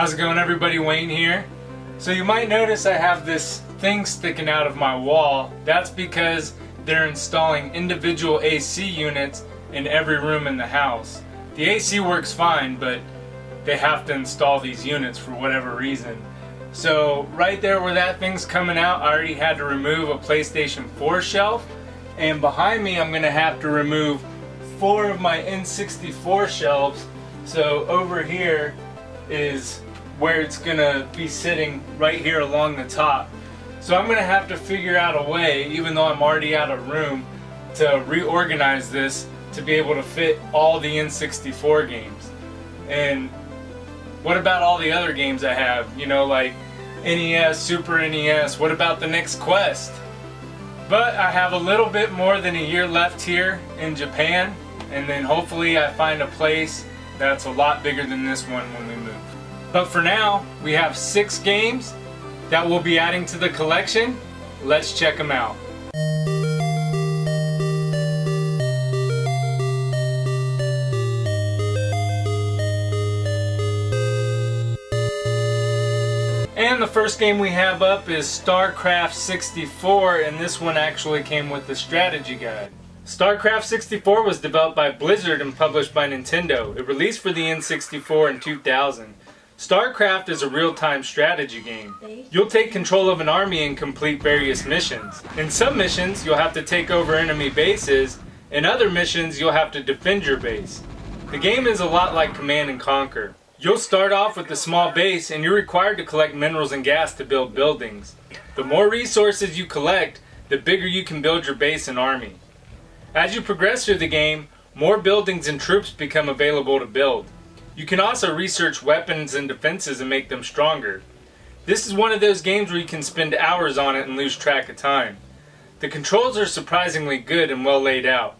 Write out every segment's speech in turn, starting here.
How's it going, everybody? Wayne here. So you might notice I have this thing sticking out of my wall. That's because they're installing individual AC units in every room in the house. The AC works fine, but they have to install these units for whatever reason. So right there where that thing's coming out, I already had to remove a PlayStation 4 shelf, and behind me I'm going to have to remove 4 of my N64 shelves. So over here is where it's gonna be sitting, right here along the top. So I'm gonna have to figure out a way, even though I'm already out of room, to reorganize this to be able to fit all the N64 games. And what about all the other games I have? You know, like NES, Super NES. What about the next Quest? But I have a little bit more than a year left here in Japan, and then hopefully I find a place that's a lot bigger than this one when we move. But for now, we have 6 games that we'll be adding to the collection. Let's check them out. And the first game we have up is Starcraft 64, and this one actually came with the strategy guide. Starcraft 64 was developed by Blizzard and published by Nintendo. It released for the N64 in 2000. Starcraft is a real-time strategy game. You'll take control of an army and complete various missions. In some missions, you'll have to take over enemy bases. In other missions, you'll have to defend your base. The game is a lot like Command & Conquer. You'll start off with a small base, and you're required to collect minerals and gas to build buildings. The more resources you collect, the bigger you can build your base and army. As you progress through the game, more buildings and troops become available to build. You can also research weapons and defenses and make them stronger. This is one of those games where you can spend hours on it and lose track of time. The controls are surprisingly good and well laid out.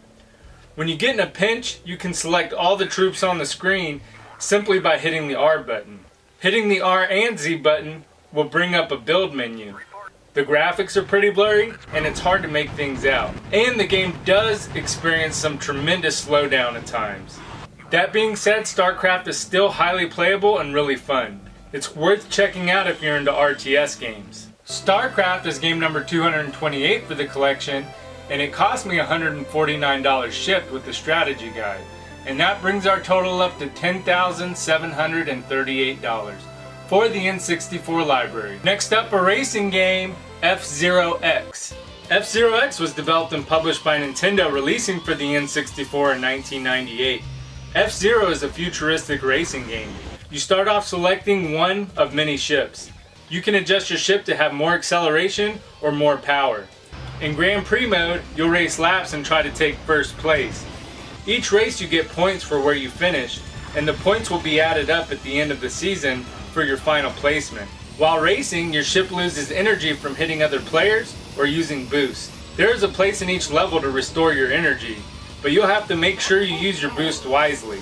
When you get in a pinch, you can select all the troops on the screen simply by hitting the R button. Hitting the R and Z button will bring up a build menu. The graphics are pretty blurry, and it's hard to make things out. And the game does experience some tremendous slowdown at times. That being said, StarCraft is still highly playable and really fun. It's worth checking out if you're into RTS games. StarCraft is game number 228 for the collection, and it cost me $149 shipped with the strategy guide. And that brings our total up to $10,738 for the N64 library. Next up, a racing game, F-Zero X. F-Zero X was developed and published by Nintendo, releasing for the N64 in 1998. F-Zero is a futuristic racing game. You start off selecting one of many ships. You can adjust your ship to have more acceleration or more power. In Grand Prix mode, you'll race laps and try to take first place. Each race you get points for where you finish, and the points will be added up at the end of the season for your final placement. While racing, your ship loses energy from hitting other players or using boost. There is a place in each level to restore your energy, but you'll have to make sure you use your boost wisely.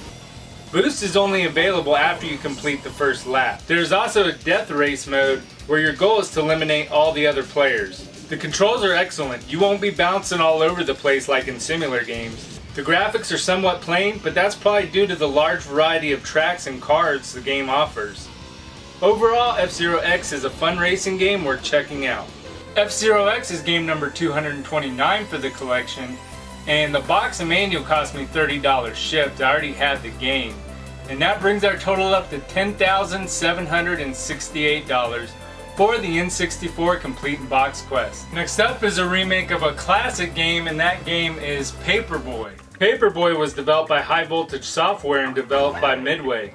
Boost is only available after you complete the first lap. There is also a death race mode where your goal is to eliminate all the other players. The controls are excellent. You won't be bouncing all over the place like in similar games. The graphics are somewhat plain, but that's probably due to the large variety of tracks and cards the game offers. Overall, F-Zero X is a fun racing game worth checking out. F-Zero X is game number 229 for the collection, and the box and manual cost me $30 shipped. I already had the game. And that brings our total up to $10,768 for the N64 Complete Box Quest. Next up is a remake of a classic game, and that game is Paperboy. Paperboy was developed by High Voltage Software and developed by Midway.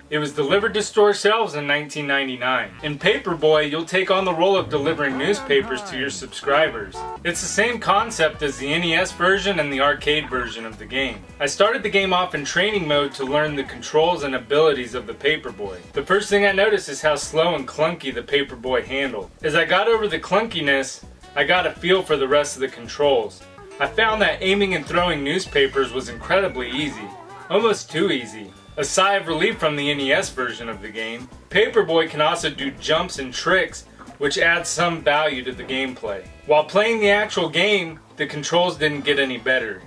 It was delivered to store shelves in 1999. In Paperboy, you'll take on the role of delivering newspapers to your subscribers. It's the same concept as the NES version and the arcade version of the game. I started the game off in training mode to learn the controls and abilities of the Paperboy. The first thing I noticed is how slow and clunky the Paperboy handled. As I got over the clunkiness, I got a feel for the rest of the controls. I found that aiming and throwing newspapers was incredibly easy, almost too easy. A sigh of relief from the NES version of the game. Paperboy can also do jumps and tricks, which adds some value to the gameplay. While playing the actual game, the controls didn't get any better.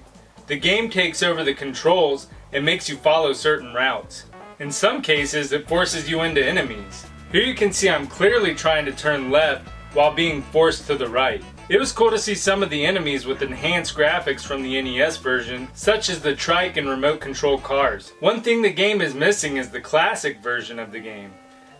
The game takes over the controls and makes you follow certain routes. In some cases, it forces you into enemies. Here you can see I'm clearly trying to turn left while being forced to the right. It was cool to see some of the enemies with enhanced graphics from the NES version, such as the trike and remote control cars. One thing the game is missing is the classic version of the game.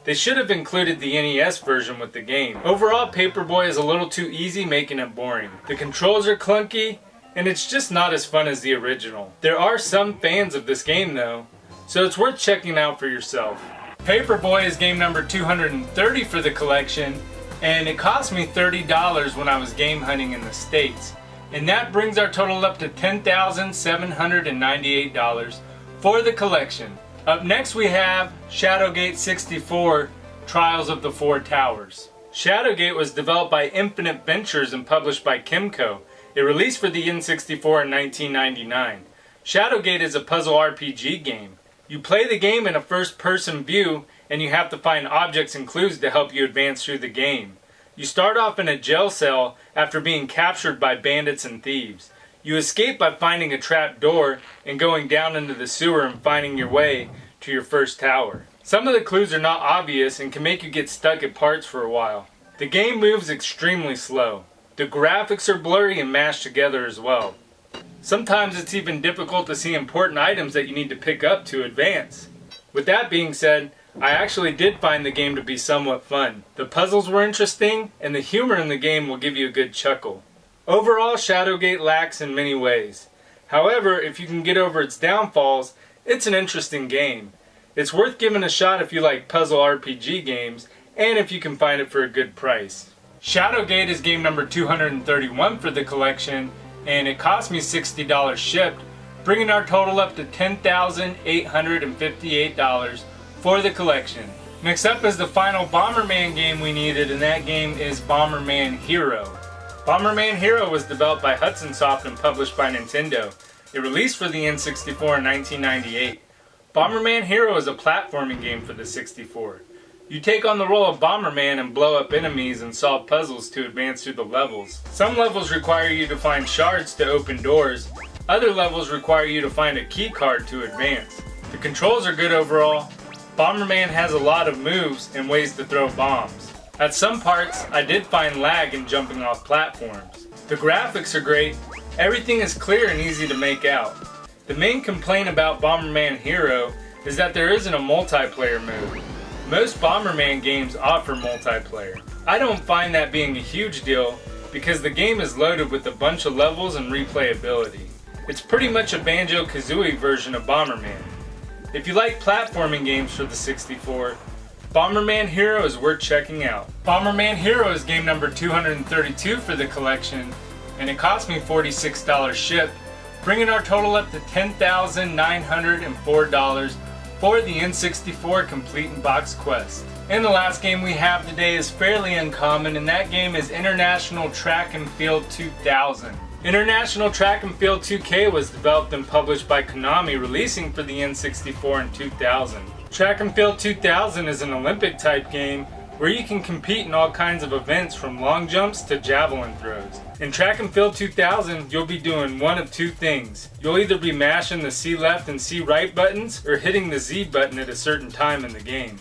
They should have included the NES version with the game. Overall, Paperboy is a little too easy, making it boring. The controls are clunky, and it's just not as fun as the original. There are some fans of this game though, so it's worth checking out for yourself. Paperboy is game number 230 for the collection, and it cost me $30 when I was game hunting in the States. And that brings our total up to $10,798 for the collection. Up next we have Shadowgate 64, Trials of the Four Towers. Shadowgate was developed by Infinite Ventures and published by Kimco. It released for the N64 in 1999. Shadowgate is a puzzle RPG game. You play the game in a first-person view, and you have to find objects and clues to help you advance through the game. You start off in a jail cell after being captured by bandits and thieves. You escape by finding a trap door and going down into the sewer and finding your way to your first tower. Some of the clues are not obvious and can make you get stuck at parts for a while. The game moves extremely slow. The graphics are blurry and mashed together as well. Sometimes it's even difficult to see important items that you need to pick up to advance. With that being said, I actually did find the game to be somewhat fun. The puzzles were interesting, and the humor in the game will give you a good chuckle. Overall, Shadowgate lacks in many ways. However, if you can get over its downfalls, it's an interesting game. It's worth giving a shot if you like puzzle RPG games, and if you can find it for a good price. Shadowgate is game number 231 for the collection, and it cost me $60 shipped, bringing our total up to $10,858 for the collection. Next up is the final Bomberman game we needed, and that game is Bomberman Hero. Bomberman Hero was developed by Hudson Soft and published by Nintendo. It released for the N64 in 1998. Bomberman Hero is a platforming game for the 64. You take on the role of Bomberman and blow up enemies and solve puzzles to advance through the levels. Some levels require you to find shards to open doors. Other levels require you to find a key card to advance. The controls are good overall. Bomberman has a lot of moves and ways to throw bombs. At some parts, I did find lag in jumping off platforms. The graphics are great. Everything is clear and easy to make out. The main complaint about Bomberman Hero is that there isn't a multiplayer mode. Most Bomberman games offer multiplayer. I don't find that being a huge deal because the game is loaded with a bunch of levels and replayability. It's pretty much a Banjo-Kazooie version of Bomberman. If you like platforming games for the 64, Bomberman Hero is worth checking out. Bomberman Hero is game number 232 for the collection, and it cost me $46 shipped, bringing our total up to $10,904 for the N64 Complete in Box Quest. And the last game we have today is fairly uncommon, and that game is International Track and Field 2000. International Track and Field 2K was developed and published by Konami, releasing for the N64 in 2000. Track and Field 2000 is an Olympic type game where you can compete in all kinds of events from long jumps to javelin throws. In Track and Field 2000, you'll be doing one of two things. You'll either be mashing the C left and C right buttons or hitting the Z button at a certain time in the game.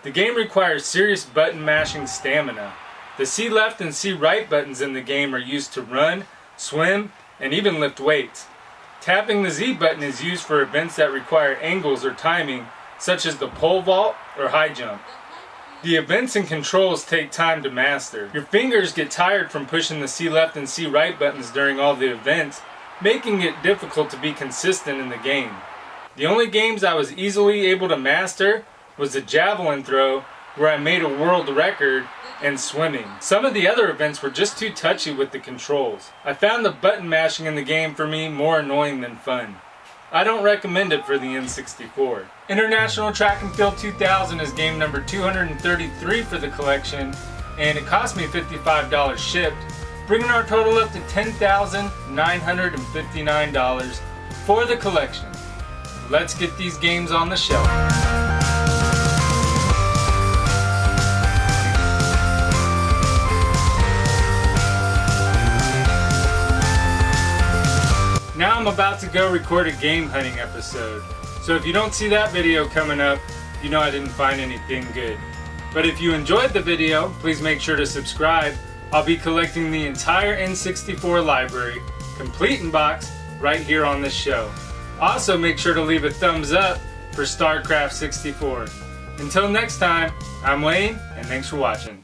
The game requires serious button mashing stamina. The C left and C right buttons in the game are used to run, swim, and even lift weights. Tapping the Z button is used for events that require angles or timing, such as the pole vault or high jump. The events and controls take time to master. Your fingers get tired from pushing the C left and C right buttons during all the events, making it difficult to be consistent in the game. The only games I was easily able to master was the javelin throw, where I made a world record, and swimming. Some of the other events were just too touchy with the controls. I found the button mashing in the game for me more annoying than fun. I don't recommend it for the N64. International Track and Field 2000 is game number 233 for the collection, and it cost me $55 shipped, bringing our total up to $10,959 for the collection. Let's get these games on the shelf. Now I'm about to go record a game hunting episode. So if you don't see that video coming up, you know I didn't find anything good. But if you enjoyed the video, please make sure to subscribe. I'll be collecting the entire N64 library, complete in box, right here on this show. Also make sure to leave a thumbs up for Starcraft 64. Until next time, I'm Wayne, and thanks for watching.